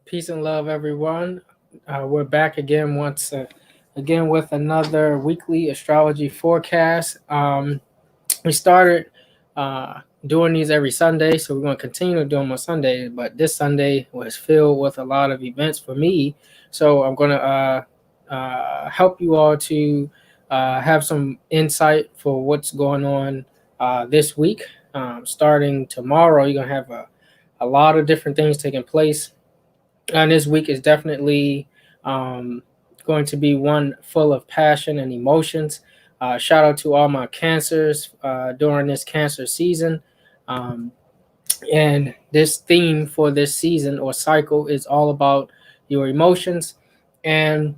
Peace and love, everyone. We're back again again with another weekly astrology forecast. We started doing these every Sunday, so we're going to continue to do them on Sunday. But this Sunday was filled with a lot of events for me, so I'm going to help you all to have some insight for what's going on this week. Starting tomorrow, you're going to have a lot of different things taking place, and this week is definitely um, going to be one full of passion and emotions. Shout out to all my cancers during this cancer season. Um, and this theme for this season or cycle is all about your emotions. And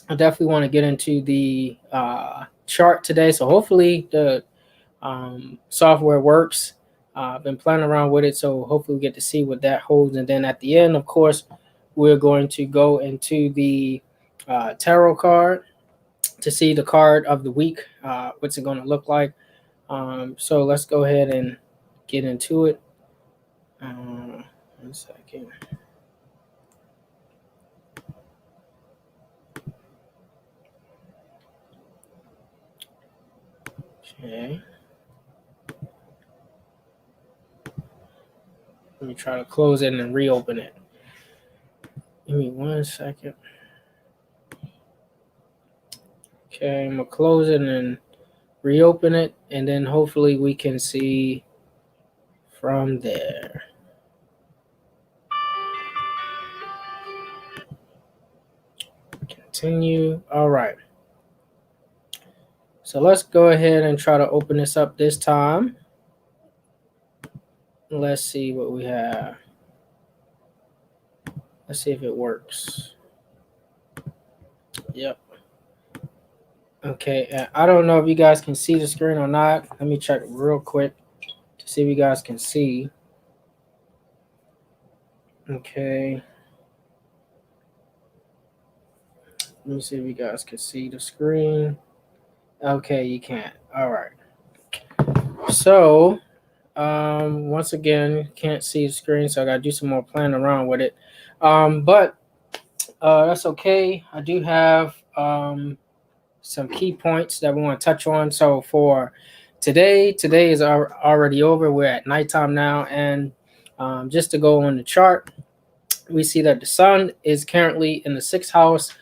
I definitely want to get into the chart today. So hopefully the software works. I've been playing around with it, so hopefully we get to see what that holds. And then at the end, of course, we're going to go into the tarot card to see the card of the week. What's it going to look like? So let's go ahead and get into it. 1 second. Okay. Let me try to close it and reopen it. Give me 1 second. Okay, I'm gonna close it and reopen it, and then hopefully we can see from there. Continue. All right. So let's go ahead and try to open this up this time. Let's see what we have. Let's see if it works. Yep. Okay. I don't know if you guys can see the screen or not. Let me check real quick to see if you guys can see. Okay. Let me see if you guys can see the screen. Okay, you can't. All right. So, once again, can't see the screen, so I gotta do some more playing around with it. But that's okay. I do have some key points that we want to touch on. So for today is already over. We're at nighttime now, and just to go on the chart, we see that the sun is currently in the sixth house,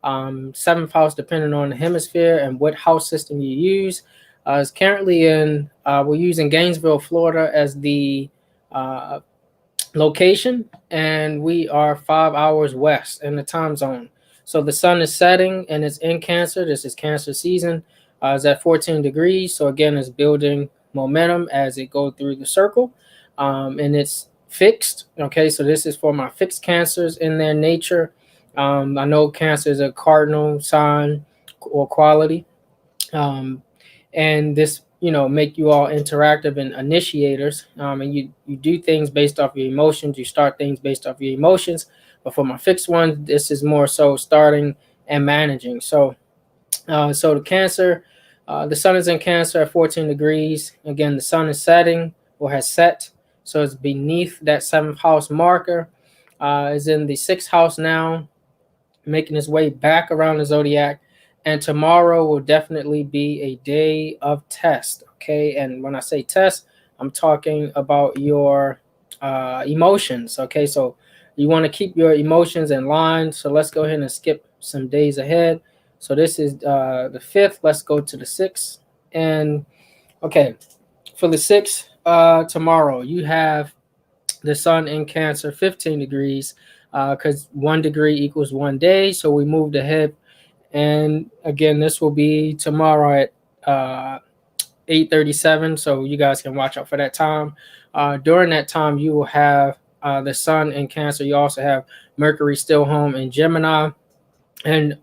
seventh house, depending on the hemisphere and what house system you use. Is currently in, we're using Gainesville, Florida as the location, and we are 5 hours west in the time zone. So the sun is setting and it's in Cancer. This is Cancer season. It's at 14 degrees. So again, it's building momentum as it goes through the circle, and it's fixed. Okay, so this is for my fixed Cancers in their nature. I know Cancer is a cardinal sign or quality, and this make you all interactive and initiators, and you do things based off your emotions. You start things based off your emotions, but for my fixed one, this is more so starting and managing. So the Cancer, the sun is in Cancer at 14 degrees. Again, the sun is setting or has set, so it's beneath that seventh house marker. Is in the sixth house now, making its way back around the zodiac. And tomorrow will definitely be a day of test. Okay. And when I say test, I'm talking about your emotions. Okay. So you want to keep your emotions in line. So let's go ahead and skip some days ahead. So this is the 5th. Let's go to the 6th. And okay, for the 6th, tomorrow, you have the sun in Cancer, 15 degrees, because 1 degree equals 1 day. So we moved ahead. And again, this will be tomorrow at 8:37. So you guys can watch out for that time. During that time, you will have the sun in Cancer. You also have Mercury still home in Gemini. And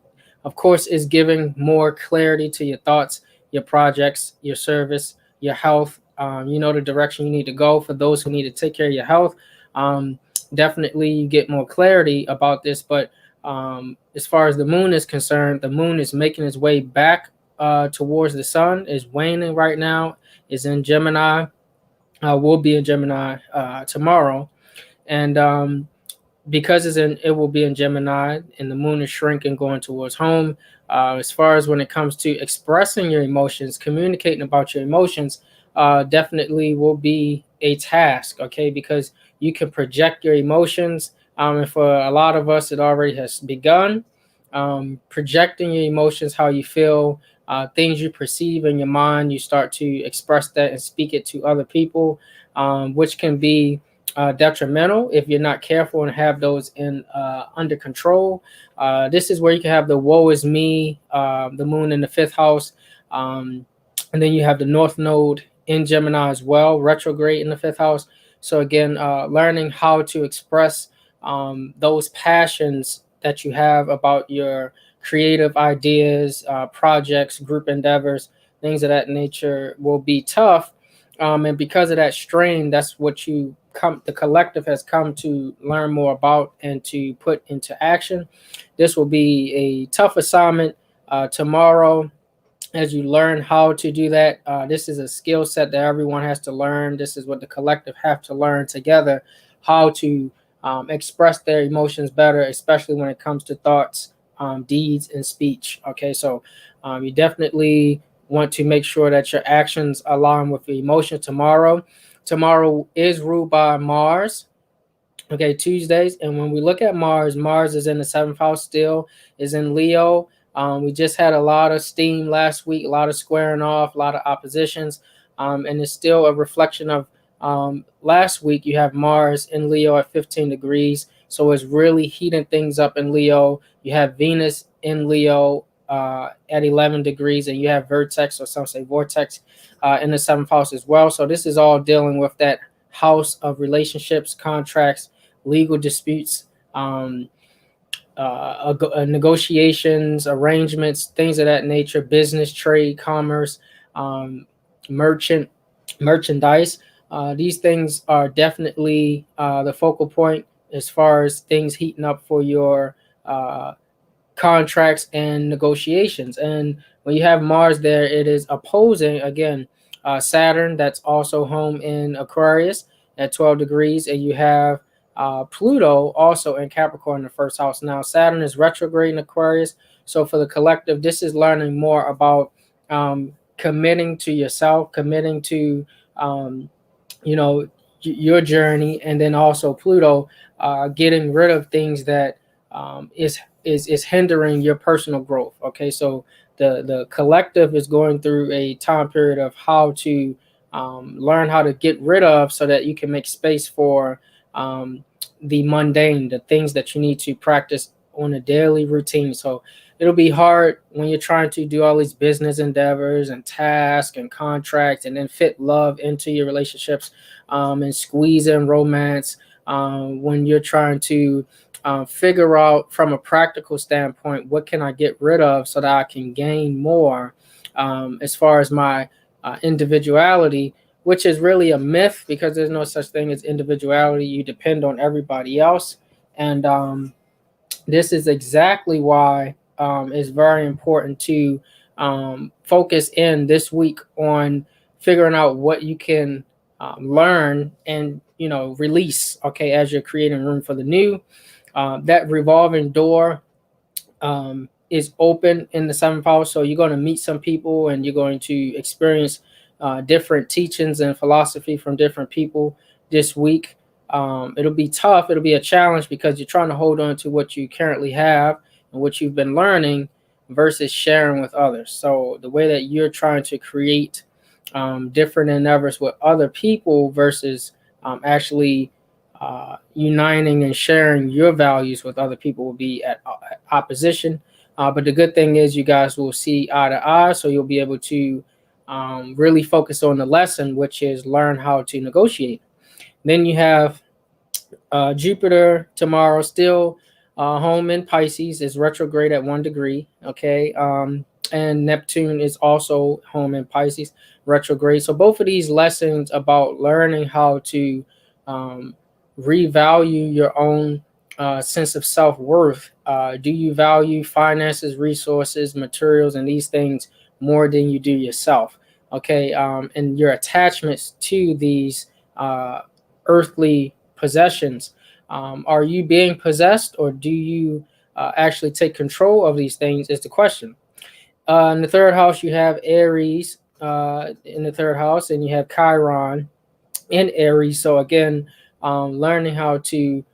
of course, is giving more clarity to your thoughts, your projects, your service, your health. You know the direction you need to go. For those who need to take care of your health, definitely you get more clarity about this. But as far as the moon is concerned, the moon is making its way back towards the sun, is waning right now, is in Gemini, will be in Gemini tomorrow. And because it will be in Gemini, and the moon is shrinking, going towards home. As far as when it comes to expressing your emotions, communicating about your emotions, definitely will be a task. Okay, because you can project your emotions, and for a lot of us, it already has begun. Projecting your emotions, how you feel, things you perceive in your mind, you start to express that and speak it to other people, which can be detrimental if you're not careful and have those in under control. This is where you can have the woe is me, the moon in the fifth house, um, and then you have the north node in Gemini as well, retrograde in the fifth house. So again, learning how to express those passions that you have about your creative ideas, projects, group endeavors, things of that nature will be tough, and because of that strain, that's what the collective has come to learn more about and to put into action. This will be a tough assignment tomorrow as you learn how to do that. This is a skill set that everyone has to learn. This is what the collective have to learn together, how to express their emotions better, especially when it comes to thoughts, deeds, and speech. Okay, so you definitely want to make sure that your actions align with your emotions tomorrow. Tomorrow is ruled by Mars. Okay, Tuesdays. And when we look at Mars, Mars is in the seventh house still, is in Leo. We just had a lot of steam last week, a lot of squaring off, a lot of oppositions. And it's still a reflection of last week. You have Mars in Leo at 15 degrees. So it's really heating things up in Leo. You have Venus in Leo at 11 degrees, and you have vertex, or some say vortex, in the seventh house as well. So this is all dealing with that house of relationships, contracts, legal disputes, negotiations, arrangements, things of that nature, business, trade, commerce, um, merchant, merchandise. These things are definitely the focal point as far as things heating up for your contracts and negotiations. And when you have Mars there, it is opposing again Saturn, that's also home in Aquarius at 12 degrees, and you have Pluto also in Capricorn in the first house. Now, Saturn is retrograde in Aquarius. So, for the collective, this is learning more about committing to yourself, committing to, um, you know, your journey, and then also Pluto getting rid of things that is hindering your personal growth. Okay, so the collective is going through a time period of how to learn how to get rid of, so that you can make space for the mundane, the things that you need to practice on a daily routine. So it'll be hard when you're trying to do all these business endeavors and tasks and contracts, and then fit love into your relationships, and squeeze in romance, when you're trying to figure out from a practical standpoint, what can I get rid of so that I can gain more, as far as my individuality, which is really a myth, because there's no such thing as individuality. You depend on everybody else. And this is exactly why it's very important to focus in this week on figuring out what you can learn and release, okay, as you're creating room for the new. That revolving door is open in the seventh house. So you're going to meet some people, and you're going to experience different teachings and philosophy from different people this week. It'll be tough. It'll be a challenge, because you're trying to hold on to what you currently have and what you've been learning versus sharing with others. So the way that you're trying to create different endeavors with other people versus actually uniting and sharing your values with other people will be at opposition. But the good thing is, you guys will see eye to eye, so you'll be able to really focus on the lesson, which is learn how to negotiate. Then you have Jupiter tomorrow, still home in Pisces, is retrograde at 1 degree. Okay. And Neptune is also home in Pisces, retrograde. So both of these lessons about learning how to um, revalue your own sense of self worth. Do you value finances, resources, materials, and these things more than you do yourself? Okay. And your attachments to these earthly possessions. Are you being possessed, or do you actually take control of these things? Is the question. In the third house, you have Aries in the third house, and you have Chiron in Aries. So again, learning how to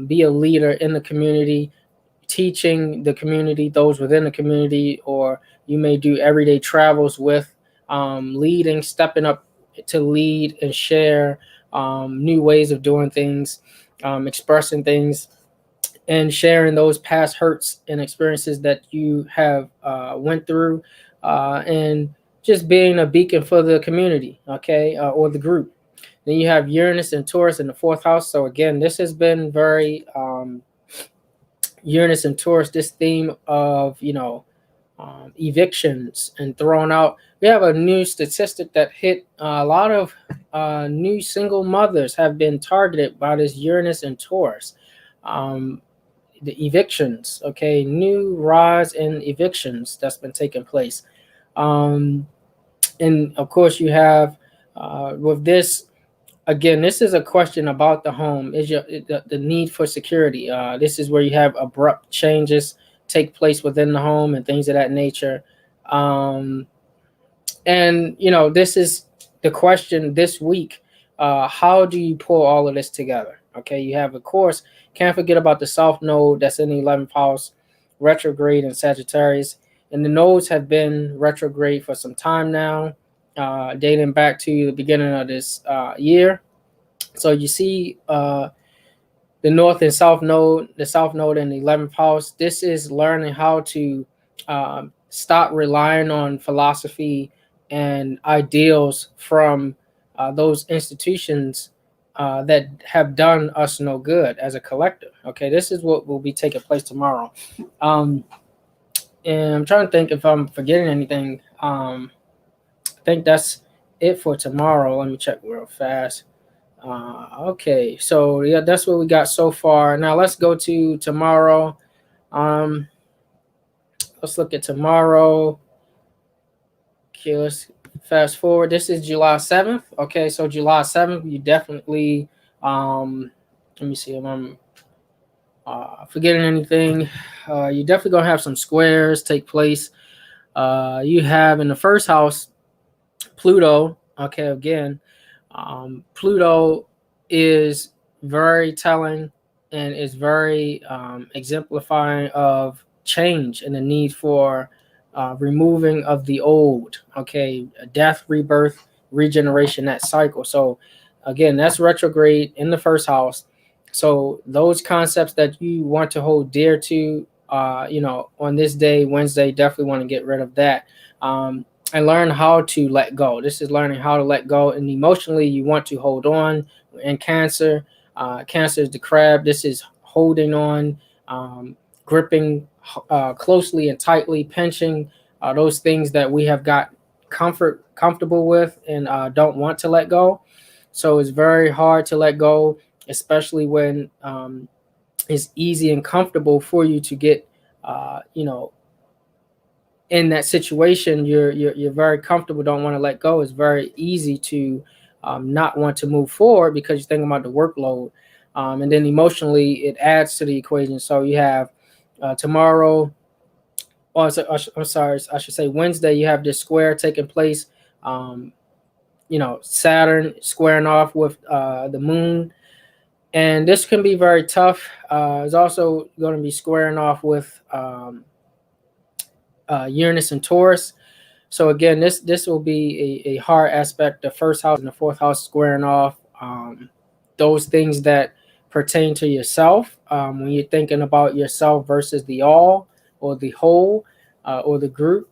be a leader in the community, teaching the community, those within the community, or you may do everyday travels with leading, stepping up to lead and share new ways of doing things, expressing things, and sharing those past hurts and experiences that you have went through, and just being a beacon for the community, okay, or the group. Then you have Uranus and Taurus in the fourth house. So again, this has been very Uranus and Taurus, this theme of, evictions and thrown out. We have a new statistic that hit a lot of new single mothers have been targeted by this Uranus and Taurus. The evictions, okay, new rise in evictions that's been taking place. Um, and of course, you have with this, again, this is a question about the home. Is the need for security? This is where you have abrupt changes take place within the home and things of that nature. Um, and this is the question this week. How do you pull all of this together? Okay, you have, of course, can't forget about the South Node that's in the 11th house, retrograde in Sagittarius. And the nodes have been retrograde for some time now, dating back to the beginning of this year. So you see the North and South Node, the South Node in the 11th house. This is learning how to stop relying on philosophy and ideals from those institutions that have done us no good as a collective. Okay, this is what will be taking place tomorrow. Um, and I'm trying to think if I'm forgetting anything. I think that's it for tomorrow. Let me check real fast. Okay, so yeah, that's what we got so far. Now let's go to tomorrow. Um, let's look at tomorrow. Okay, let's fast forward. This is July 7th. Okay, so July 7th, you definitely, let me see if I'm forgetting anything. You definitely gonna have some squares take place. You have in the first house Pluto. Okay, again, Pluto is very telling and is very exemplifying of change and the need for removing of the old. Okay, death, rebirth, regeneration, that cycle. So again, that's retrograde in the first house. So those concepts that you want to hold dear to, on this day, Wednesday, definitely want to get rid of that. And learn how to let go. This is learning how to let go. And emotionally, you want to hold on. And Cancer, Cancer is the crab. This is holding on, gripping closely and tightly, pinching those things that we have got comfortable with and don't want to let go. So it's very hard to let go, especially when it's easy and comfortable for you to get, in that situation. You're very comfortable, don't want to let go. It's very easy to not want to move forward because you're thinking about the workload, and then emotionally it adds to the equation. So you have tomorrow, I'm sorry, I should say Wednesday, you have this square taking place. um, Saturn squaring off with the moon, and this can be very tough. It's also going to be squaring off with Uranus and Taurus. So again, this will be a hard aspect. The first house and the fourth house squaring off. Those things that pertain to yourself. When you're thinking about yourself versus the all or the whole or the group,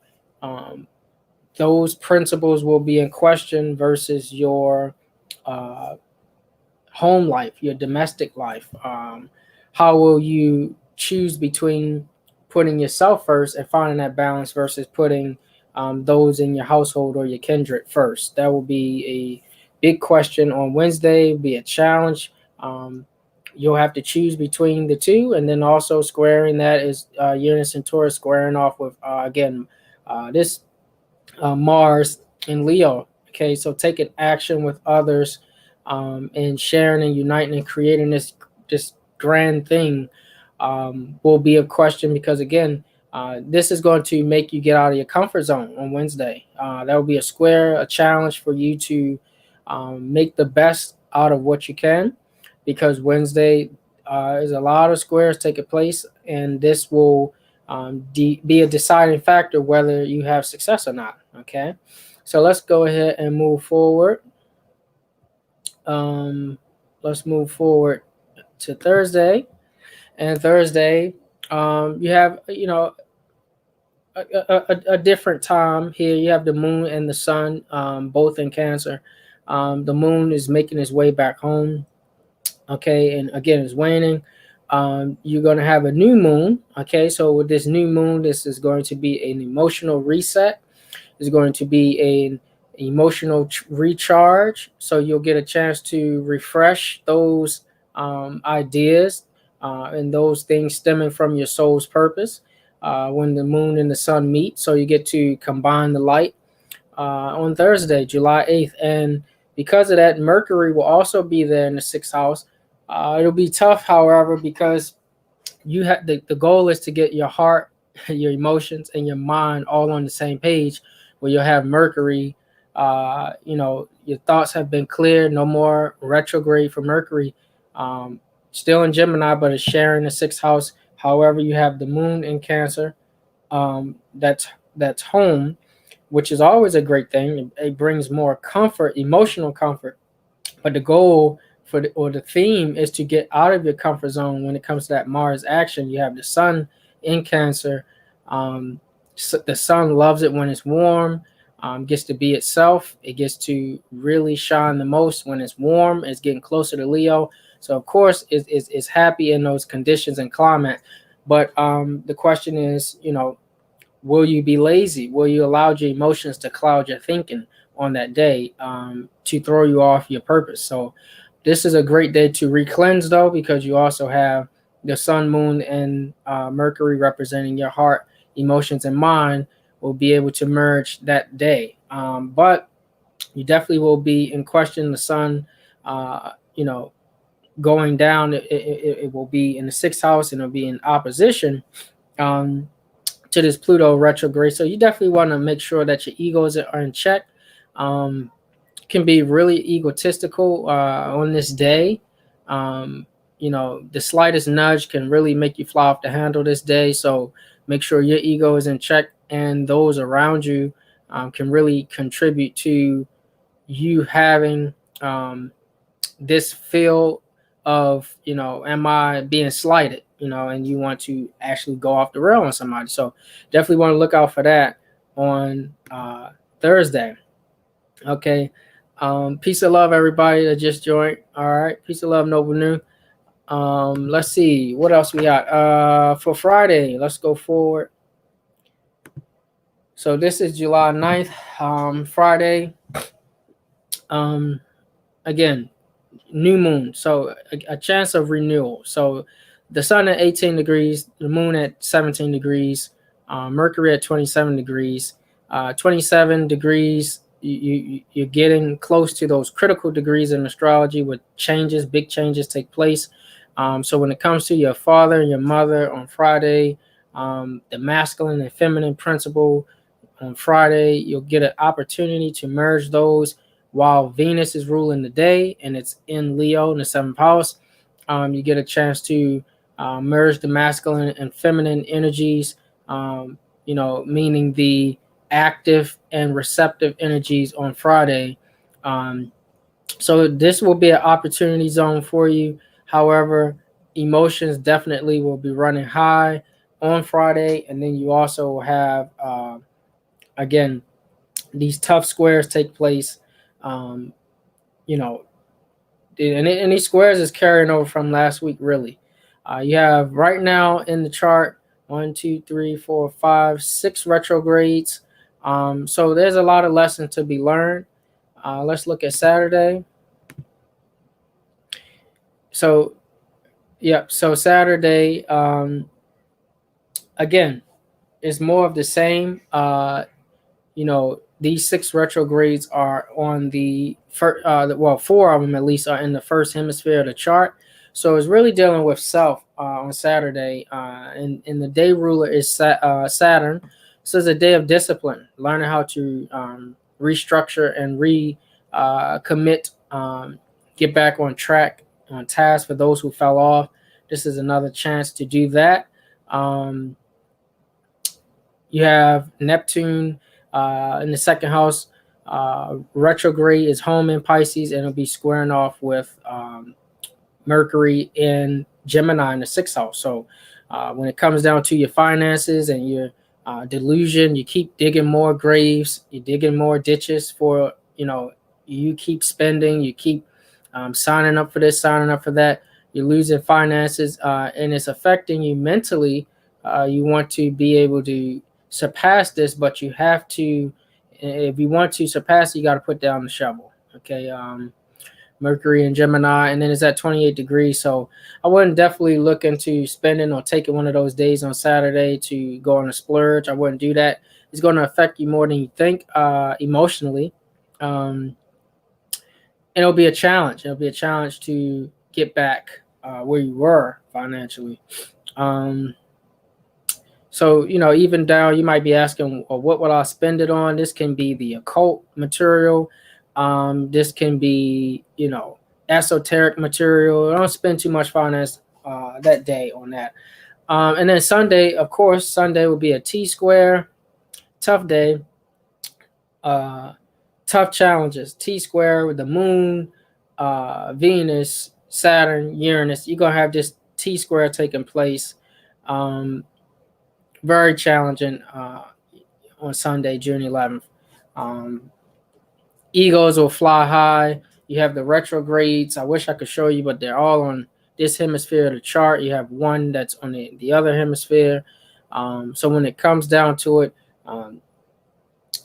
those principles will be in question versus your uh, home life, your domestic life. How will you choose between putting yourself first and finding that balance versus putting those in your household or your kindred first? That will be a big question on Wednesday, be a challenge. You'll have to choose between the two, and then also squaring that is Uranus and Taurus squaring off with again this Mars and Leo. Okay, so taking action with others, and sharing and uniting and creating this grand thing will be a question, because again, this is going to make you get out of your comfort zone on Wednesday. That will be a square, a challenge for you to make the best out of what you can, because Wednesday is a lot of squares taking place, and this will be a deciding factor whether you have success or not. Okay, so let's go ahead and move forward. Um, let's move forward to Thursday. And Thursday, you have a different time here. You have the moon and the sun, both in Cancer. The moon is making its way back home. Okay, and again, it's waning. You're going to have a new moon. Okay, so with this new moon, this is going to be an emotional reset. It's going to be an emotional recharge. So you'll get a chance to refresh those ideas and those things stemming from your soul's purpose when the moon and the sun meet. So you get to combine the light on Thursday, July 8th. And because of that, Mercury will also be there in the sixth house. It'll be tough, however, because you have the goal is to get your heart, your emotions, and your mind all on the same page, where you'll have Mercury. Your thoughts have been cleared. No more retrograde for Mercury. Still in Gemini, but it's sharing the sixth house. However, you have the moon in Cancer. That's home, which is always a great thing. It brings more comfort, emotional comfort. But the goal or the theme is to get out of your comfort zone when it comes to that Mars action. You have the sun in Cancer. The sun loves it when it's warm. Gets to be itself. It gets to really shine the most when it's warm. It's getting closer to Leo. So of course it's happy in those conditions and climate. But the question is, will you be lazy? Will you allow your emotions to cloud your thinking on that day to throw you off your purpose? So this is a great day to re-cleanse, though, because you also have the sun, moon, and Mercury representing your heart, emotions, and mind will be able to merge that day. But you definitely will be in question. The sun, going down, it will be in the sixth house, and it'll be in opposition to this Pluto retrograde. So you definitely want to make sure that your egos are in check. Can be really egotistical on this day. The slightest nudge can really make you fly off the handle this day. So make sure your ego is in check, and those around you can really contribute to you having this feel of, am I being slighted, and you want to actually go off the rail on somebody. So definitely want to look out for that on Thursday. Okay. Peace of love, everybody that just joined. All right. Peace of love, Noble New. Let's see what else we got. For Friday, let's go forward. So this is July 9th, Friday. Again, new moon. So a chance of renewal. So the sun at 18 degrees, the moon at 17 degrees, Mercury at 27 degrees. 27 degrees, you're getting close to those critical degrees in astrology where big changes take place. So when it comes to your father and your mother on Friday, the masculine and feminine principle on Friday, you'll get an opportunity to merge those while Venus is ruling the day and it's in Leo in the seventh house. You get a chance to merge the masculine and feminine energies, meaning the active and receptive energies on Friday. So this will be an opportunity zone for you. However, emotions definitely will be running high on Friday. And then you also have, again, these tough squares take place. And these squares is carrying over from last week, really. You have right now in the chart 1, 2, 3, 4, 5, 6 retrogrades. So there's a lot of lessons to be learned. Let's look at Saturday. So Saturday, again, is more of the same. These 6 retrogrades are on the first, 4 of them at least are in the first hemisphere of the chart. So it's really dealing with self on Saturday, and the day ruler is Saturn. So it's a day of discipline, learning how to restructure and commit, get back on track, on task for those who fell off. This is another chance to do that. Um, you have Neptune in the second house. Retrograde is home in Pisces, and it'll be squaring off with Mercury in Gemini in the sixth house. So when it comes down to your finances and your delusion, you keep digging more graves, you're digging more ditches for, you keep spending, you keep signing up for this, signing up for that. You're losing finances, and it's affecting you mentally. You want to be able to surpass this, but you have to, if you want to surpass it, you got to put down the shovel. Okay. Mercury and Gemini, and then it's at 28 degrees. So I wouldn't definitely look into spending or taking one of those days on Saturday to go on a splurge. I wouldn't do that. It's going to affect you more than you think emotionally. And it'll be a challenge. It'll be a challenge to get back where you were financially. Um, so, even down, you might be asking, well, what would I spend it on? This can be the occult material. This can be, esoteric material. I don't spend too much finance that day on that. And then Sunday, of course, Sunday will be a T square, tough day, tough challenges. T square with the moon, Venus, Saturn, Uranus. You're going to have this T square taking place. Very challenging on Sunday, June 11th. Egos will fly high. You have the retrogrades. I wish I could show you, but they're all on this hemisphere of the chart. You have one that's on the other hemisphere. So when it comes down to it,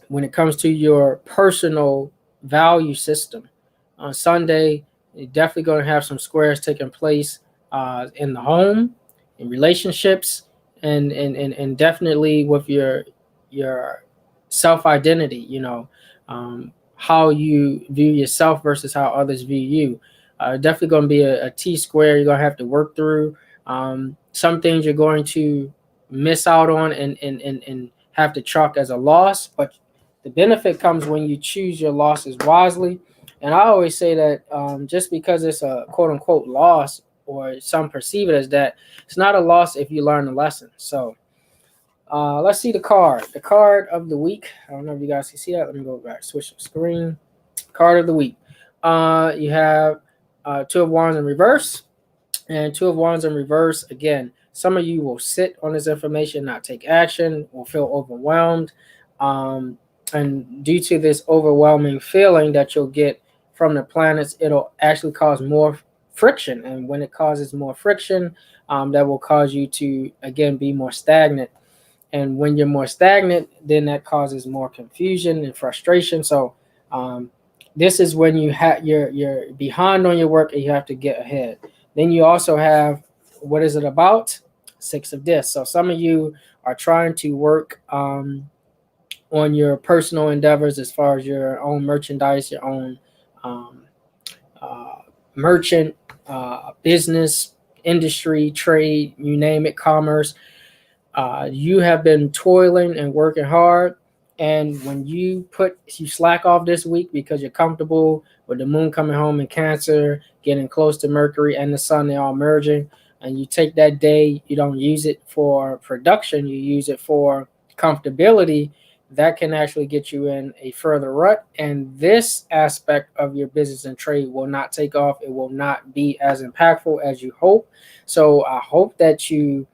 when it comes to your personal value system, on Sunday, you're definitely going to have some squares taking place in the home, in relationships, and definitely with your self identity. How you view yourself versus how others view you. Definitely going to be a T square you're going to have to work through. Some things you're going to miss out on and have to chalk as a loss, but the benefit comes when you choose your losses wisely. And I always say that just because it's a quote unquote loss, or some perceive it as that, it's not a loss if you learn the lesson. So let's see the card. The card of the week. I don't know if you guys can see that. Let me go back, switch the screen. Card of the week. You have Two of Wands in reverse. And Two of Wands in reverse, again, some of you will sit on this information, not take action, will feel overwhelmed. And due to this overwhelming feeling that you'll get from the planets, it'll actually cause more friction. And when it causes more friction, that will cause you to, again, be more stagnant. And when you're more stagnant, then that causes more confusion and frustration. So this is when you're behind on your work and you have to get ahead. Then you also have, what is it about? Six of Discs. So some of you are trying to work on your personal endeavors as far as your own merchandise, your own merchant, business, industry, trade, you name it, commerce. You have been toiling and working hard, and when you slack off this week because you're comfortable with the moon coming home in Cancer, getting close to Mercury and the sun, they're all merging, and you take that day, you don't use it for production, you use it for comfortability. That can actually get you in a further rut, and this aspect of your business and trade will not take off. It will not be as impactful as you hope. So I hope that you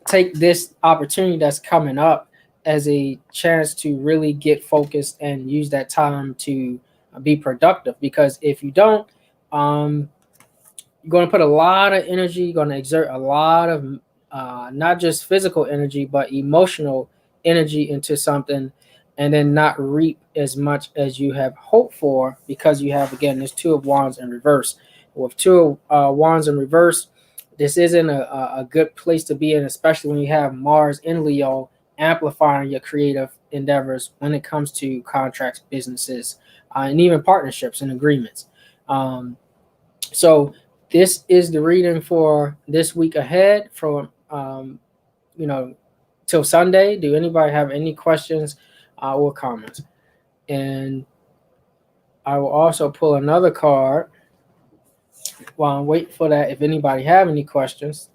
take this opportunity that's coming up as a chance to really get focused and use that time to be productive. Because if you don't, you're going to put a lot of energy, you're going to exert a lot of not just physical energy, but emotional energy into something, and then not reap as much as you have hoped for, because you have, again, this Two of Wands in reverse. With Two of Wands in reverse, this isn't a good place to be in, especially when you have Mars in Leo amplifying your creative endeavors when it comes to contracts, businesses, and even partnerships and agreements. So this is the reading for this week ahead from till Sunday. Do anybody have any questions or comments? And I will also pull another card while I'm waiting for that. If anybody have any questions,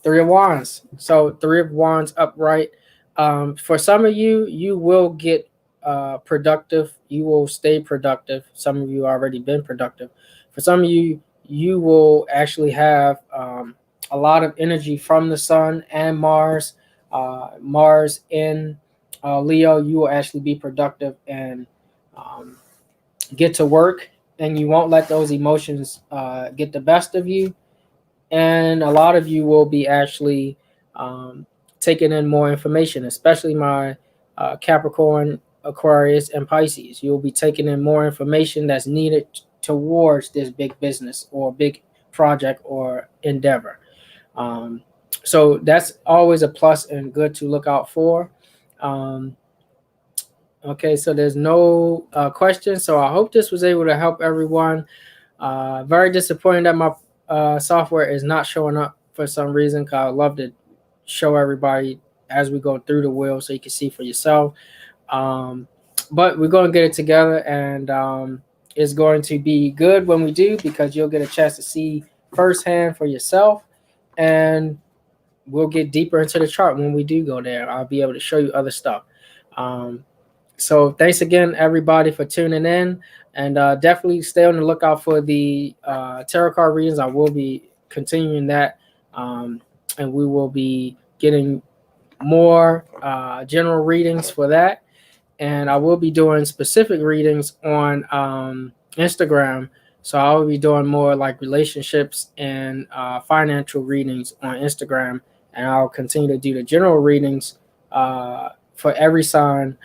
Three of Wands. So Three of Wands upright. For some of you, you will get productive. You will stay productive. Some of you already been productive. For some of you, you will actually have a lot of energy from the sun and Mars. Mars in Leo, you will actually be productive and get to work, and you won't let those emotions get the best of you. And a lot of you will be actually taking in more information, especially my Capricorn, Aquarius, and Pisces. You'll be taking in more information that's needed towards this big business or big project or endeavor. So that's always a plus and good to look out for. Okay, so there's no questions. So I hope this was able to help everyone. Very disappointed that my software is not showing up for some reason, because I would love to show everybody as we go through the wheel so you can see for yourself. But we're going to get it together, and it's going to be good when we do, because you'll get a chance to see firsthand for yourself, and we'll get deeper into the chart when we do go there. I'll be able to show you other stuff. So thanks again, everybody, for tuning in, and definitely stay on the lookout for the tarot card readings. I will be continuing that, and we will be getting more general readings for that, and I will be doing specific readings on Instagram. So I will be doing more like relationships and financial readings on Instagram, and I'll continue to do the general readings for every sign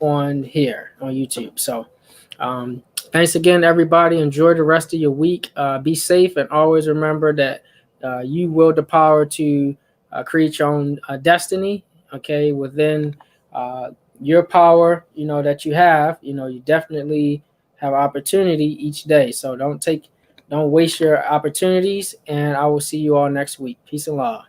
on here on YouTube. So thanks again, everybody. Enjoy the rest of your week. Be safe, and always remember that you will the power to create your own destiny. Okay, within your power, that you have. You definitely have opportunity each day. So don't waste your opportunities. And I will see you all next week. Peace and love.